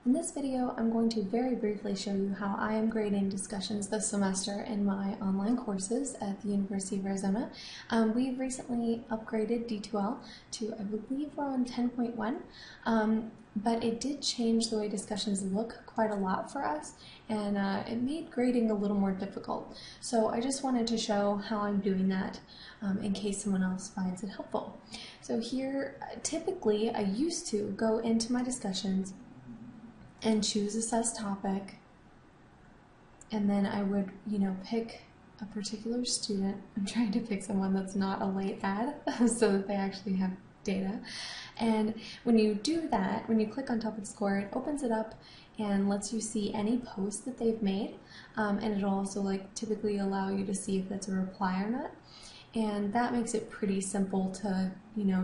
In this video, I'm going to very briefly show you how I am grading discussions this semester in my online courses at the University of Arizona. We've recently upgraded D2L to, I believe we're on 10.1, but it did change the way discussions look quite a lot for us, and it made grading a little more difficult. So I just wanted to show how I'm doing that in case someone else finds it helpful. So here, typically, I used to go into my discussions and choose assess topic, and then I would, pick a particular student. I'm trying to pick someone that's not a late ad so that they actually have data. And when you do that, when you click on topic score, it opens it up and lets you see any post that they've made, and it'll also typically allow you to see if that's a reply or not. And that makes it pretty simple to,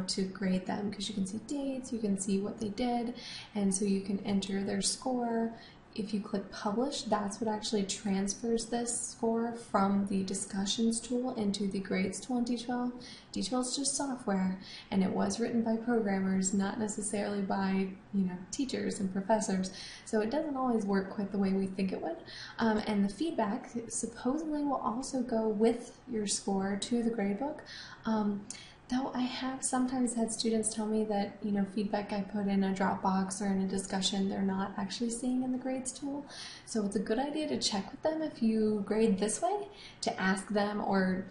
to grade them, because you can see dates, you can see what they did, and so you can enter their score. If you click publish, that's what actually transfers this score from the discussions tool into the grades tool in D2L. D2L is just software, and it was written by programmers, not necessarily by, teachers and professors. So it doesn't always work quite the way we think it would. And the feedback supposedly will also go with your score to the gradebook. Though I have sometimes had students tell me that, feedback I put in a Dropbox or in a discussion, they're not actually seeing in the grades tool. So it's a good idea to check with them if you grade this way, to ask them, or,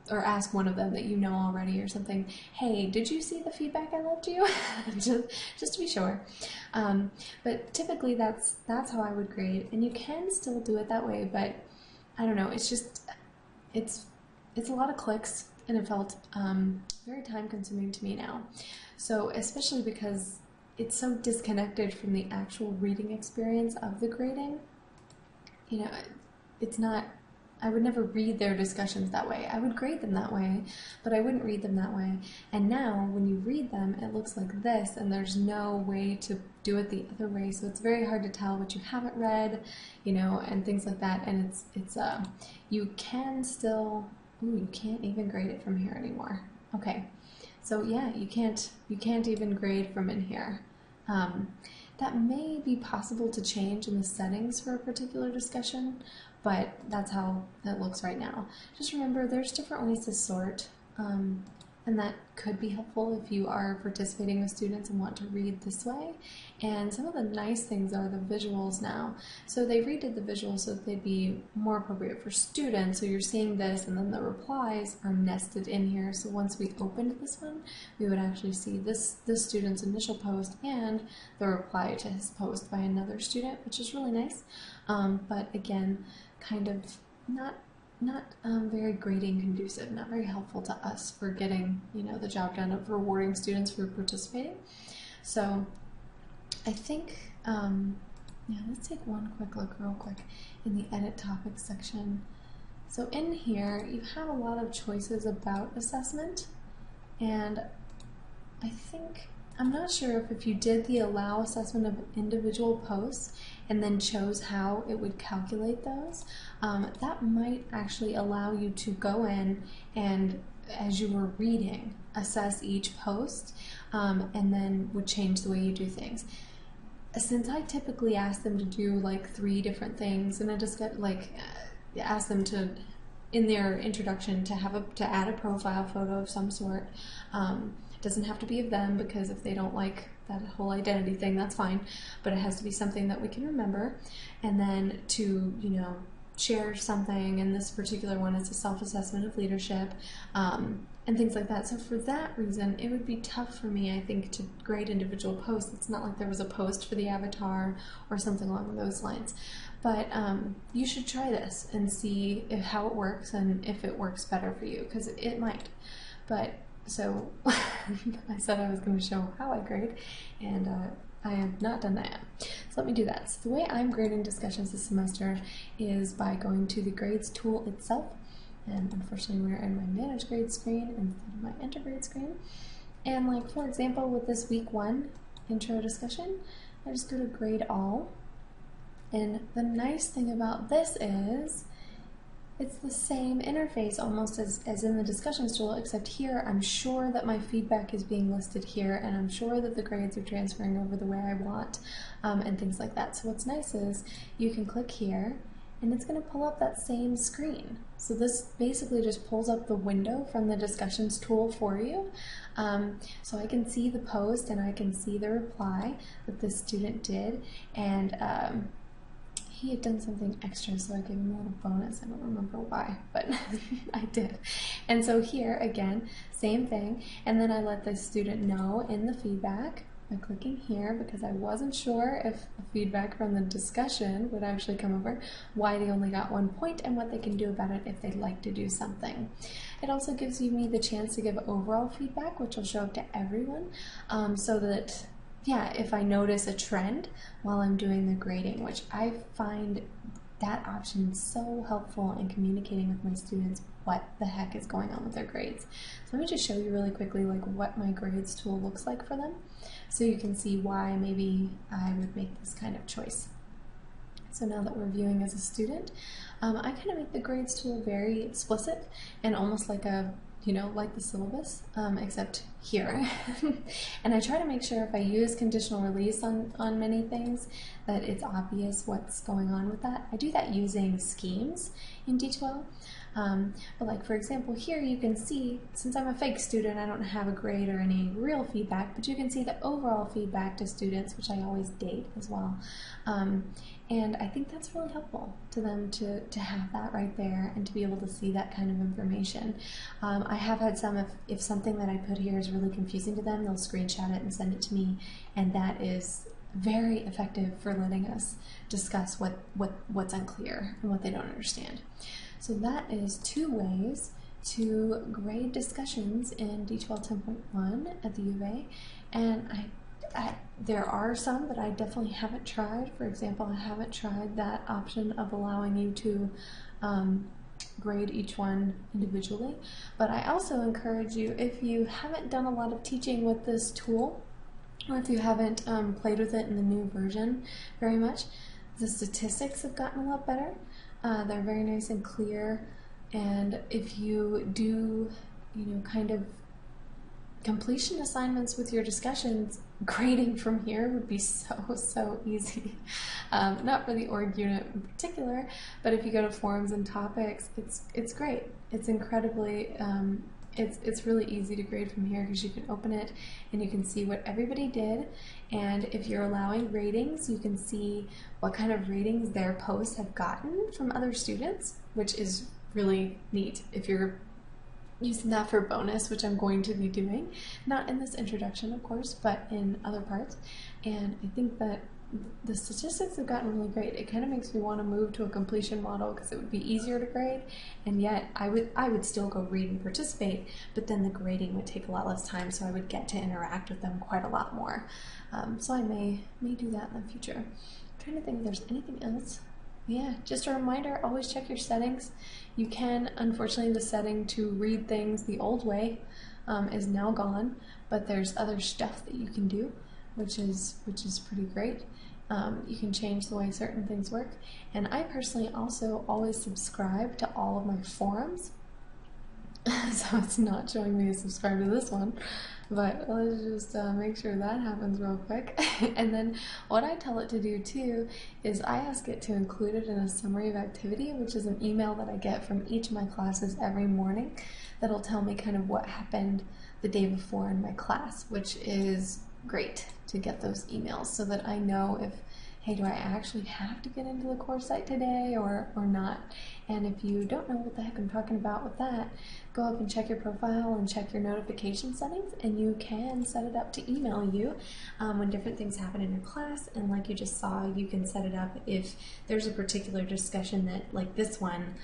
or ask one of them that you know already or something, hey, did you see the feedback I left you? just to be sure. But typically that's how I would grade, and you can still do it that way, but I don't know, it's a lot of clicks, and it felt very time-consuming to me now. So especially because it's so disconnected from the actual reading experience of the grading. It's not, I would never read their discussions that way. I would grade them that way, but I wouldn't read them that way. And now, when you read them, it looks like this, and there's no way to do it the other way, so it's very hard to tell what you haven't read, and things like that. And you can still, you can't even grade it from here anymore. Okay, so yeah, you can't even grade from in here. That may be possible to change in the settings for a particular discussion, but that's how that looks right now. Just remember, there's different ways to sort, and that could be helpful if you are participating with students and want to read this way. And some of the nice things are the visuals now. So they redid the visuals so that they'd be more appropriate for students. So you're seeing this, and then the replies are nested in here. So once we opened this one, we would actually see this student's initial post and the reply to his post by another student, which is really nice. But again, kind of not very grading conducive, not very helpful to us for getting, the job done of rewarding students for participating. So I think, let's take one quick look real quick in the edit topics section. So in here, you have a lot of choices about assessment, and I'm not sure if you did the allow assessment of individual posts and then chose how it would calculate those, that might actually allow you to go in and, as you were reading, assess each post, and then would change the way you do things. Since I typically ask them to do 3 different things, and I just get ask them to, in their introduction, to add a profile photo of some sort. It doesn't have to be of them, because if they don't like that whole identity thing, that's fine, but it has to be something that we can remember. And then to, share something, and this particular one is a self-assessment of leadership, and things like that. So for that reason, it would be tough for me, I think, to grade individual posts. It's not like there was a post for the avatar or something along those lines. But you should try this and see how it works, and if it works better for you, because it might. But so I said I was going to show how I grade, and I have not done that yet. So let me do that. So the way I'm grading discussions this semester is by going to the grades tool itself, and unfortunately we're in my manage grade screen instead of my enter grade screen. And for example, with this week 1 intro discussion, I just go to grade all, and the nice thing about this is It's the same interface almost as in the discussions tool, except here I'm sure that my feedback is being listed here, and I'm sure that the grades are transferring over the way I want, and things like that. So what's nice is you can click here and it's going to pull up that same screen. So this basically just pulls up the window from the discussions tool for you. So I can see the post and I can see the reply that the student did, and he had done something extra, so I gave him a little bonus. I don't remember why, but I did. And so here, again, same thing. And then I let the student know in the feedback by clicking here, because I wasn't sure if feedback from the discussion would actually come over, why they only got 1 point and what they can do about it if they'd like to do something. It also gives me the chance to give overall feedback, which will show up to everyone, so that yeah, if I notice a trend while I'm doing the grading, which I find that option so helpful in communicating with my students what the heck is going on with their grades. So let me just show you really quickly like what my grades tool looks like for them, so you can see why maybe I would make this kind of choice. So now that we're viewing as a student, I kind of make the grades tool very explicit and almost like a like the syllabus, except here. And I try to make sure if I use conditional release on many things that it's obvious what's going on with that. I do that using schemes in D2L. But like for example here you can see, since I'm a fake student, I don't have a grade or any real feedback, but you can see the overall feedback to students, which I always date as well. And I think that's really helpful to them to have that right there and to be able to see that kind of information. I have had some, if something that I put here is really confusing to them, they'll screenshot it and send it to me, and that is very effective for letting us discuss what's unclear and what they don't understand. So that is 2 ways to grade discussions in D2L10.1 at the U of A, and there are some that I definitely haven't tried. For example, I haven't tried that option of allowing you to grade each one individually, but I also encourage you, if you haven't done a lot of teaching with this tool, or if you haven't played with it in the new version very much, the statistics have gotten a lot better. They're very nice and clear, and if you do, kind of completion assignments with your discussions, grading from here would be so easy. Not for the org unit in particular, but if you go to forums and topics, it's great. It's incredibly, it's really easy to grade from here because you can open it and you can see what everybody did, and if you're allowing ratings, you can see what kind of ratings their posts have gotten from other students, which is really neat if you're using that for bonus, which I'm going to be doing, not in this introduction of course, but in other parts. And I think that the statistics have gotten really great. It kind of makes me want to move to a completion model because it would be easier to grade, and yet I would still go read and participate, but then the grading would take a lot less time, so I would get to interact with them quite a lot more. So I may do that in the future. I'm trying to think if there's anything else. Yeah, just a reminder, always check your settings. You can, unfortunately, the setting to read things the old way is now gone, but there's other stuff that you can do, which is pretty great. You can change the way certain things work, and I personally also always subscribe to all of my forums. So it's not showing me to subscribe to this one, but let's just make sure that happens real quick. And then what I tell it to do too is I ask it to include it in a summary of activity, which is an email that I get from each of my classes every morning that'll tell me kind of what happened the day before in my class, which is great to get those emails so that I know if, hey, do I actually have to get into the course site today or not? And if you don't know what the heck I'm talking about with that, go up and check your profile and check your notification settings, and you can set it up to email you when different things happen in your class. And like you just saw, you can set it up if there's a particular discussion that, like this one,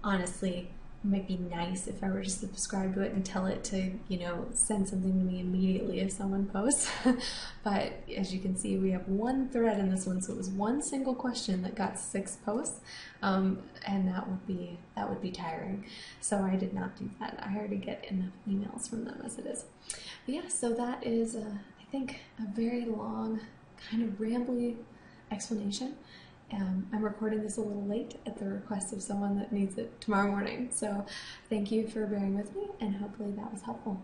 honestly, it might be nice if I were to subscribe to it and tell it to, send something to me immediately if someone posts. But as you can see, we have one thread in this one, so it was one single question that got 6 posts, and that would be tiring. So I did not do that. I already get enough emails from them as it is. But yeah, so that is, I think, a very long, kind of rambly explanation. I'm recording this a little late at the request of someone that needs it tomorrow morning. So thank you for bearing with me, and hopefully that was helpful.